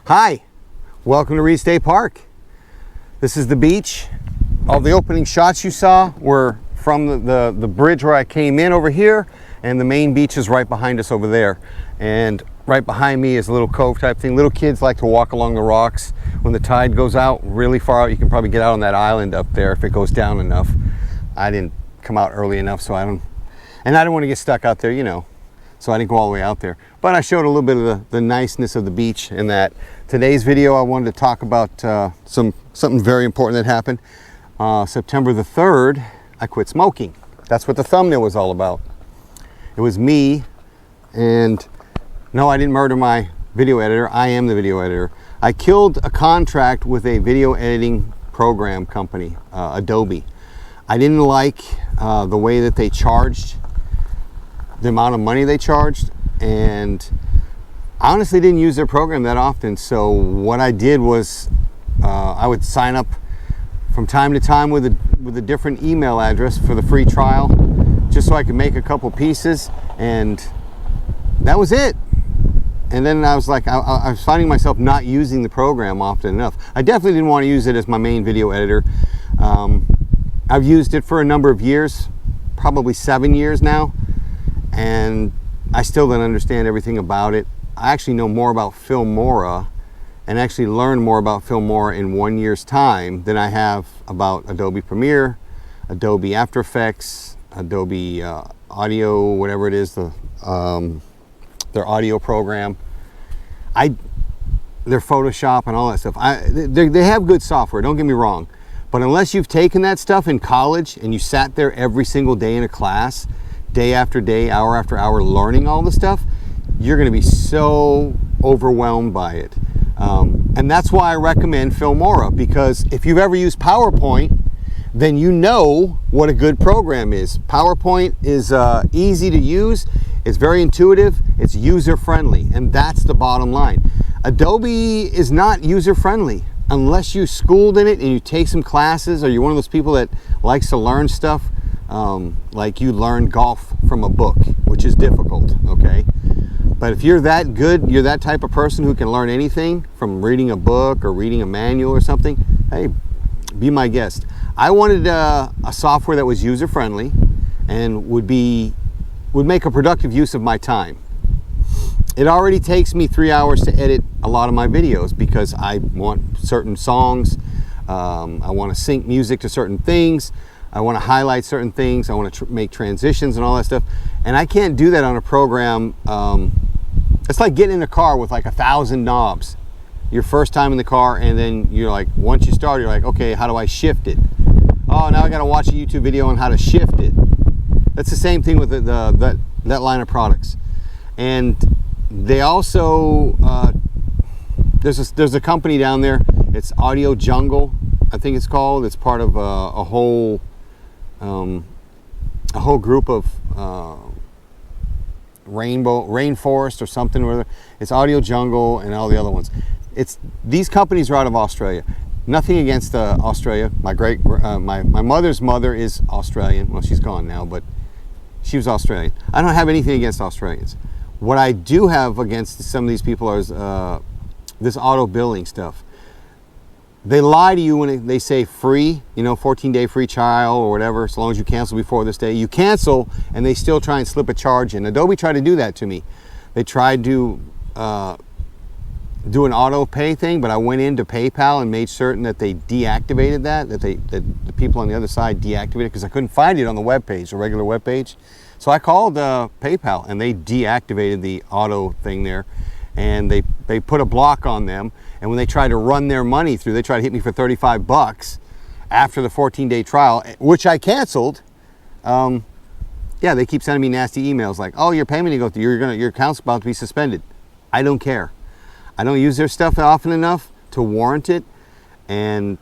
Hi, welcome to Reed State Park. This is the beach. All the opening shots you saw were from the bridge where I came in over here, and the main beach is right behind us over there. And right behind me is a little cove type thing. Little kids like to walk along the rocks. When the tide goes out really far out, you can probably get out on that island up there if it goes down enough. I didn't come out early enough, so I didn't want to get stuck out there, you know. So I didn't go all the way out there. But I showed a little bit of the niceness of the beach in that. Today's video I wanted to talk about something very important that happened. September the 3rd, I quit smoking. That's what the thumbnail was all about. It was me, and no, I didn't murder my video editor. I am the video editor. I killed a contract with a video editing program company, Adobe. I didn't like the way that they charged, the amount of money they charged, and I honestly didn't use their program that often. So what I did was I would sign up from time to time with a different email address for the free trial, just so I could make a couple pieces, and that was it. And then I was like, I was finding myself not using the program often enough. I definitely didn't want to use it as my main video editor. I've used it for a number of years, probably 7 years now, and I still don't understand everything about it. I actually know more about Filmora and actually learned more about Filmora in 1 year's time than I have about Adobe Premiere, Adobe After Effects, Adobe Audio, whatever it is, their audio program, their Photoshop and all that stuff. They have good software, don't get me wrong, but unless you've taken that stuff in college and you sat there every single day in a class, day after day, hour after hour, learning all the stuff, you're going to be so overwhelmed by it. And that's why I recommend Filmora, because if you've ever used PowerPoint, then you know what a good program is. PowerPoint is easy to use, it's very intuitive, it's user-friendly, and that's the bottom line. Adobe is not user-friendly unless you schooled in it and you take some classes, or you're one of those people that likes to learn stuff, like you learn golf from a book, which is difficult, okay? But if you're that good, you're that type of person who can learn anything from reading a book or reading a manual or something, hey, be my guest. I wanted a software that was user-friendly and would make a productive use of my time. It already takes me 3 hours to edit a lot of my videos because I want certain songs, I want to sync music to certain things, I want to highlight certain things, I want to make transitions and all that stuff, and I can't do that on a program. It's like getting in a car with like 1,000 knobs. Your first time in the car, and then you're like, once you start, you're like, okay, how do I shift it? Oh, now I got to watch a YouTube video on how to shift it. That's the same thing with that line of products. And they also there's a company down there. It's Audio Jungle, I think it's called. It's part of a whole group of rainforest or something or other. It's Audio Jungle and all the other ones. These companies are out of Australia. Nothing against Australia. My mother's mother is Australian. Well, she's gone now, but she was Australian. I don't have anything against Australians. What I do have against some of these people is this auto billing stuff. They lie to you when they say free, 14-day free trial or whatever, so long as you cancel before this day. You cancel, and they still try and slip a charge in. Adobe tried to do that to me. They tried to do an auto pay thing, but I went into PayPal and made certain that they deactivated that the people on the other side deactivated it, because I couldn't find it on the web page, the regular web page. So I called PayPal, and they deactivated the auto thing there, and they put a block on them. And when they try to run their money through, they try to hit me for $35 after the 14-day trial, which I canceled. Yeah, they keep sending me nasty emails like, "Oh, your payment go through. Your account's about to be suspended." I don't care. I don't use their stuff often enough to warrant it, and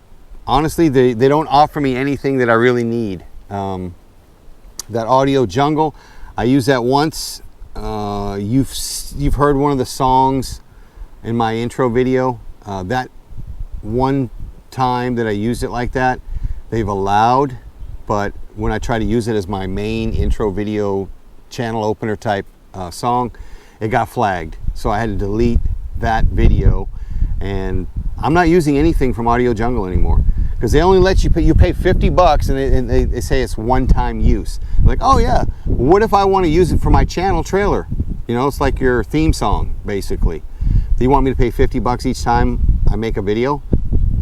honestly, they don't offer me anything that I really need. That Audio Jungle, I used that once. You've heard one of the songs in my intro video. That one time that I used it like that, they've allowed, but when I try to use it as my main intro video channel opener type song, it got flagged. So I had to delete that video, and I'm not using anything from Audio Jungle anymore, because they only let you pay $50 and they say it's one-time use. I'm like, oh yeah, what if I want to use it for my channel trailer? It's like your theme song, basically. Do you want me to pay $50 each time I make a video?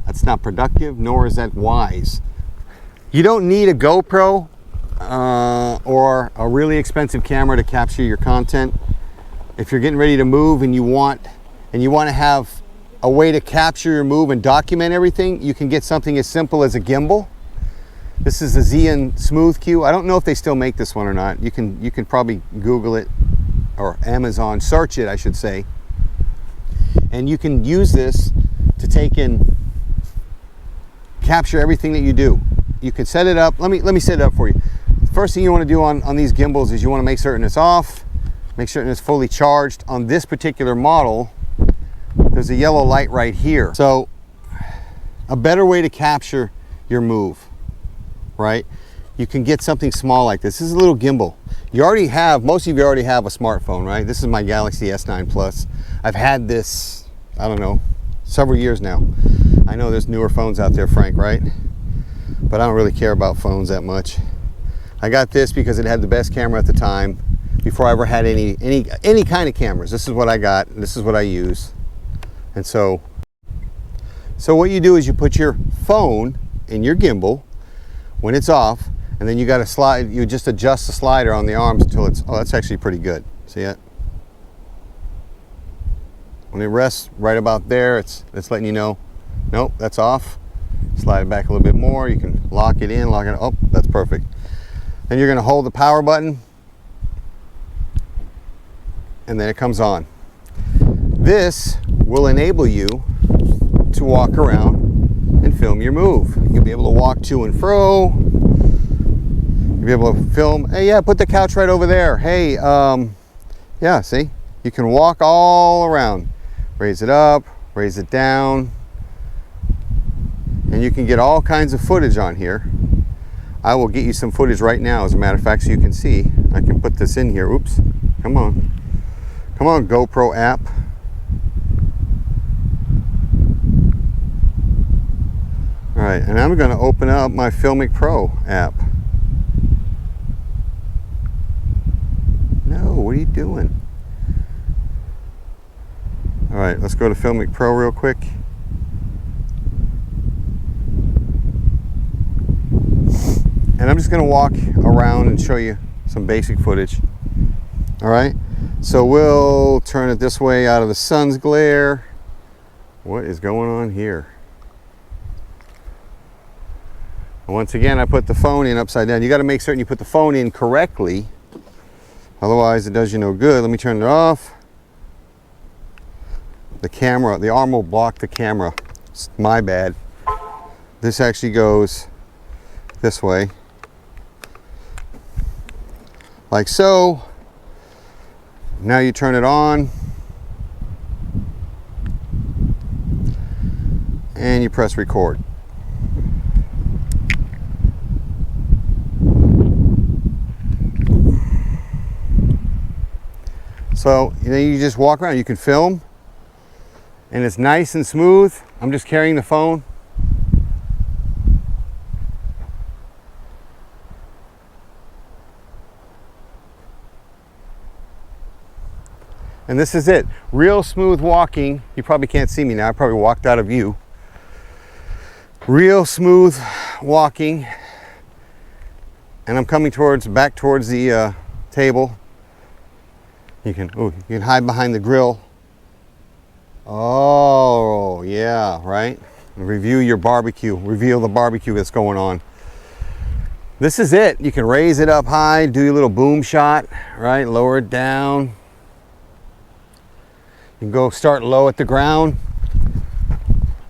That's not productive, nor is that wise. You don't need a GoPro or a really expensive camera to capture your content. If you're getting ready to move and you want to have a way to capture your move and document everything, you can get something as simple as a gimbal. This is the Xeon Smooth Q. I don't know if they still make this one or not. You can probably Google it, or Amazon, search it, I should say. And you can use this to capture everything that you do. You can set it up. Let me set it up for you. The first thing you want to do on these gimbals is you want to make certain it's off, make certain it's fully charged. On this particular model, there's a yellow light right here. So a better way to capture your move, right? You can get something small like this. This is a little gimbal. Most of you already have a smartphone, right? This is my Galaxy S9 Plus. I've had this, I don't know, several years now. I know there's newer phones out there, Frank, right? But I don't really care about phones that much. I got this because it had the best camera at the time, before I ever had any kind of cameras. This is what I got, and this is what I use. And so what you do is you put your phone in your gimbal when it's off, and then you got to slide. You just adjust the slider on the arms until it's. Oh, that's actually pretty good. See it? When it rests right about there, it's letting you know, nope, that's off. Slide it back a little bit more. You can lock it in, lock it. Oh, that's perfect. Then you're going to hold the power button, and then it comes on. This will enable you to walk around and film your move. You'll be able to walk to and fro. You'll be able to film. Hey, yeah, put the couch right over there. Hey, yeah, see? You can walk all around. Raise it up, raise it down. And you can get all kinds of footage on here. I will get you some footage right now, as a matter of fact, so you can see. I can put this in here. Oops, come on. Come on, GoPro app. All right, and I'm going to open up my Filmic Pro app. No, what are you doing? All right, let's go to Filmic Pro real quick. And I'm just going to walk around and show you some basic footage. All right, so we'll turn it this way out of the sun's glare. What is going on here? Once again, I put the phone in upside down. You got to make certain you put the phone in correctly, otherwise it does you no good. Let me turn it off. The camera, the arm will block the camera. It's my bad. This actually goes this way, like so. Now you turn it on and you press record. So you just walk around, you can film, and it's nice and smooth. I'm just carrying the phone. And this is it, real smooth walking. You probably can't see me now, I probably walked out of view. Real smooth walking. And I'm coming back towards the table. You can hide behind the grill. Oh, yeah, right? Review your barbecue, reveal the barbecue that's going on. This is it. You can raise it up high, do your little boom shot, right? Lower it down. You can go start low at the ground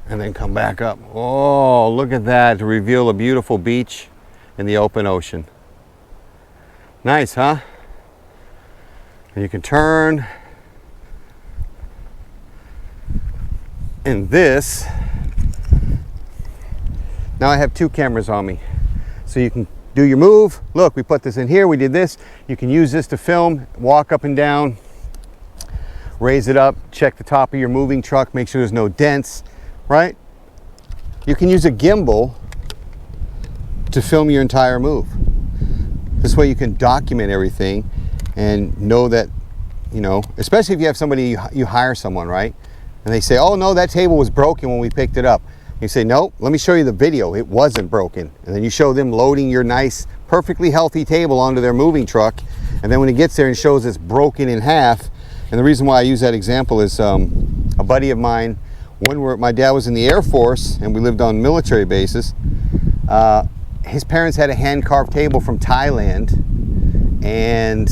and then come back up. Oh, look at that, to reveal a beautiful beach in the open ocean. Nice, huh? And you can turn. And this, now I have 2 cameras on me. So you can do your move. Look, we put this in here, we did this. You can use this to film, walk up and down, raise it up, check the top of your moving truck, make sure there's no dents, right? You can use a gimbal to film your entire move. This way you can document everything and know that, especially if you have somebody, you hire someone, right? And they say, oh no, that table was broken when we picked it up. You say, no, let me show you the video. It wasn't broken. And then you show them loading your nice, perfectly healthy table onto their moving truck. And then when it gets there and shows it's broken in half. And the reason why I use that example is a buddy of mine, my dad was in the Air Force and we lived on military bases. His parents had a hand-carved table from Thailand and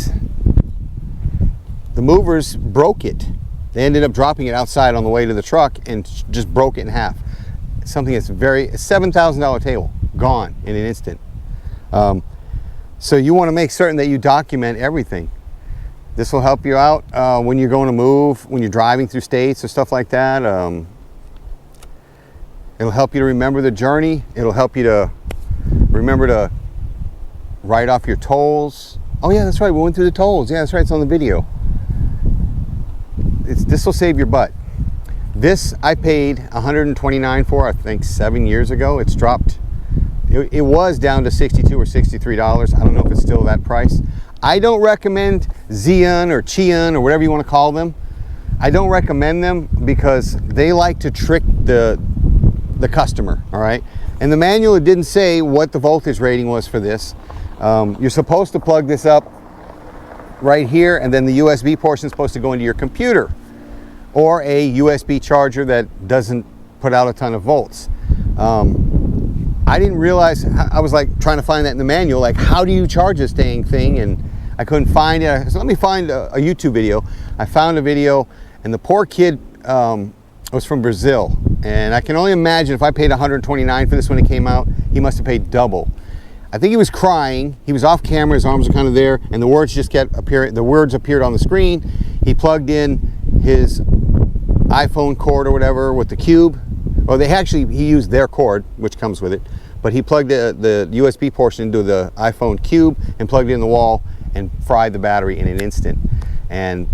the movers broke it. They ended up dropping it outside on the way to the truck and just broke it in half. Something that's $7,000 table, gone in an instant. So you want to make certain that you document everything. This will help you out when you're going to move, when you're driving through states or stuff like that. It'll help you to remember the journey. It'll help you to remember to write off your tolls. Oh yeah, that's right, we went through the tolls. Yeah, that's right, it's on the video. This will save your butt. This I paid $129 for, I think 7 years ago. It's dropped. It was down to $62 or $63. I don't know if it's still that price. I don't recommend Xeon or Qian or whatever you want to call them. I don't recommend them because they like to trick the customer, all right? In the manual, it didn't say what the voltage rating was for this. You're supposed to plug this up right here, and then the USB portion is supposed to go into your computer or a USB charger that doesn't put out a ton of volts. I didn't realize, I was like trying to find that in the manual, like how do you charge this dang thing? And I couldn't find it. I said, let me find a YouTube video. I found a video, and the poor kid was from Brazil. And I can only imagine if I paid $129 for this when it came out, he must have paid double. I think he was crying. He was off camera, his arms were kind of there, and the words just kept appearing. The words appeared on the screen. He plugged in his iPhone cord or whatever with the cube. Well, he used their cord, which comes with it, but he plugged the USB portion into the iPhone cube and plugged it in the wall and fried the battery in an instant. And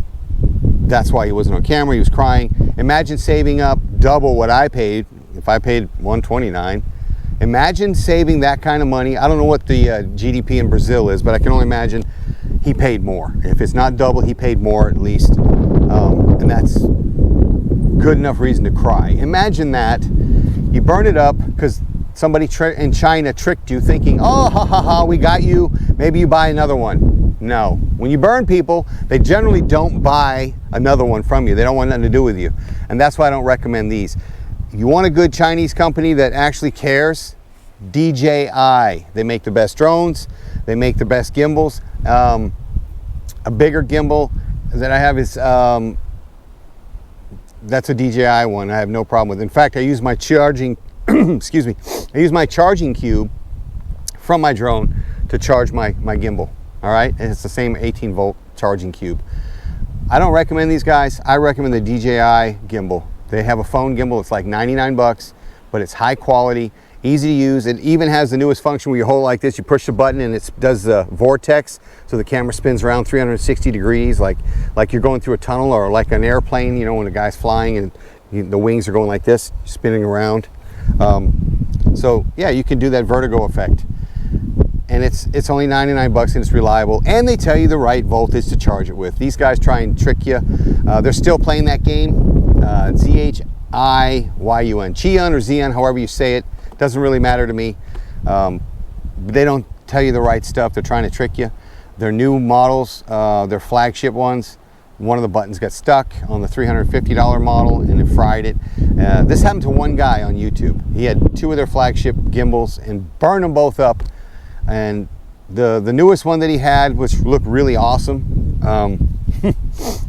that's why he wasn't on camera. He was crying. Imagine saving up double what I paid. If I paid $129, imagine saving that kind of money. I don't know what the GDP in Brazil is, but I can only imagine he paid more. If it's not double, he paid more at least. And that's good enough reason to cry. Imagine that. You burn it up because somebody in China tricked you thinking, oh, ha, ha, ha, we got you. Maybe you buy another one. No. When you burn people, they generally don't buy another one from you. They don't want nothing to do with you. And that's why I don't recommend these. If you want a good Chinese company that actually cares, DJI. They make the best drones. They make the best gimbals. A bigger gimbal that I have is, that's a DJI one. I have no problem with. In fact, I use my charging, excuse me, I use my charging cube from my drone to charge my gimbal. All right, and it's the same 18-volt charging cube. I don't recommend these guys. I recommend the DJI gimbal. They have a phone gimbal. It's like 99 bucks, but it's high quality. Easy to use. It even has the newest function where you hold it like this, you push the button and it does the vortex, so the camera spins around 360 degrees like you're going through a tunnel, or like an airplane, you know, when a guy's flying and the wings are going like this, spinning around. So yeah, you can do that vertigo effect. And it's only 99 bucks and it's reliable, and they tell you the right voltage to charge it with. These guys try and trick you. They're still playing that game, Zion, Chion or Zion, however you say it. Doesn't really matter to me. They don't tell you the right stuff. They're trying to trick you. Their new models, their flagship ones, one of the buttons got stuck on the $350 model and it fried it. This happened to one guy on YouTube. He had two of their flagship gimbals and burned them both up. And the newest one that he had, which looked really awesome,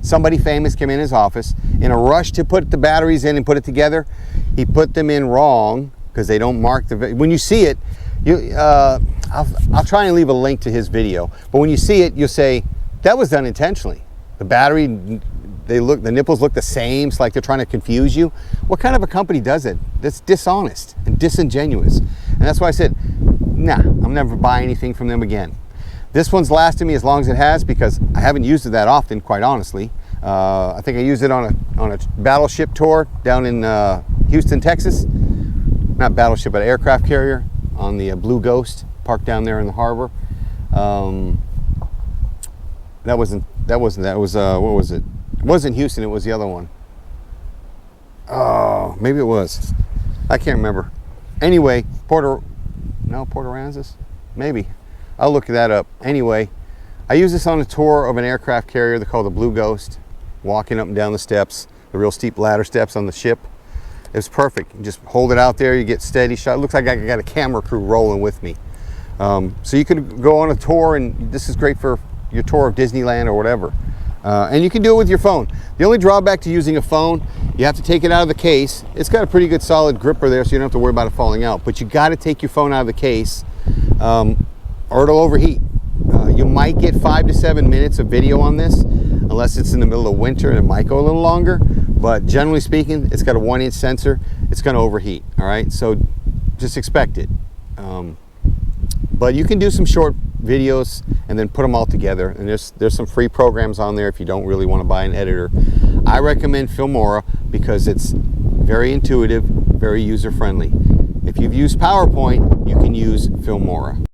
somebody famous came in his office in a rush to put the batteries in and put it together. He put them in wrong because they don't mark the, when you see it, I'll try and leave a link to his video, but when you see it, you'll say, that was done intentionally. The battery, the nipples look the same. It's like they're trying to confuse you. What kind of a company does it? That's dishonest and disingenuous. And that's why I said, nah, I'm never buying anything from them again. This one's lasted me as long as it has because I haven't used it that often, quite honestly. I think I used it on a battleship tour down in Houston, Texas. Not battleship, but aircraft carrier on the Blue Ghost, parked down there in the harbor. That was what was it? It wasn't Houston, it was the other one. Oh, maybe it was. I can't remember. Anyway, Port Aransas? Maybe. I'll look that up. Anyway, I use this on a tour of an aircraft carrier they call the Blue Ghost, walking up and down the steps, the real steep ladder steps on the ship. It's perfect. You just hold it out there, you get steady shot. It looks like I got a camera crew rolling with me. So you could go on a tour, and this is great for your tour of Disneyland or whatever. And you can do it with your phone. The only drawback to using a phone, you have to take it out of the case. It's got a pretty good solid gripper there, so you don't have to worry about it falling out. But you got to take your phone out of the case, or it'll overheat. You might get 5 to 7 minutes of video on this, unless it's in the middle of winter and it might go a little longer. But generally speaking, it's got a 1-inch sensor. It's going to overheat. All right, so just expect it. But you can do some short videos and then put them all together. And there's some free programs on there if you don't really want to buy an editor. I recommend Filmora because it's very intuitive, very user-friendly. If you've used PowerPoint, you can use Filmora.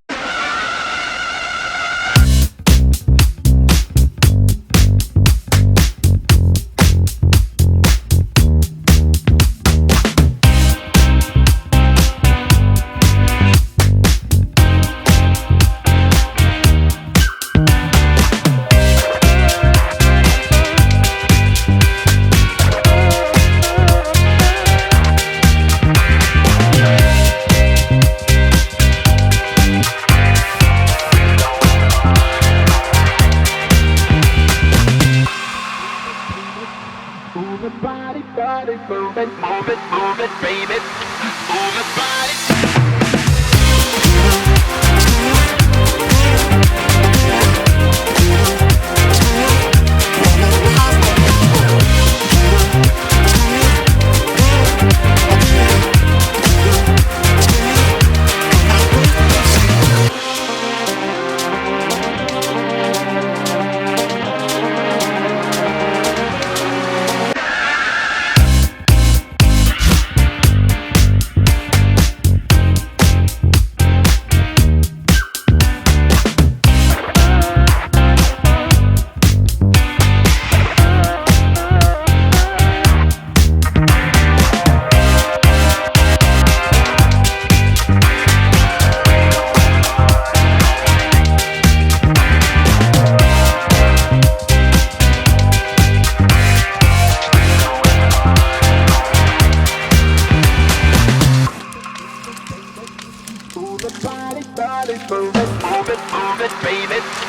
Move it, baby. Move it, body. Move it, baby.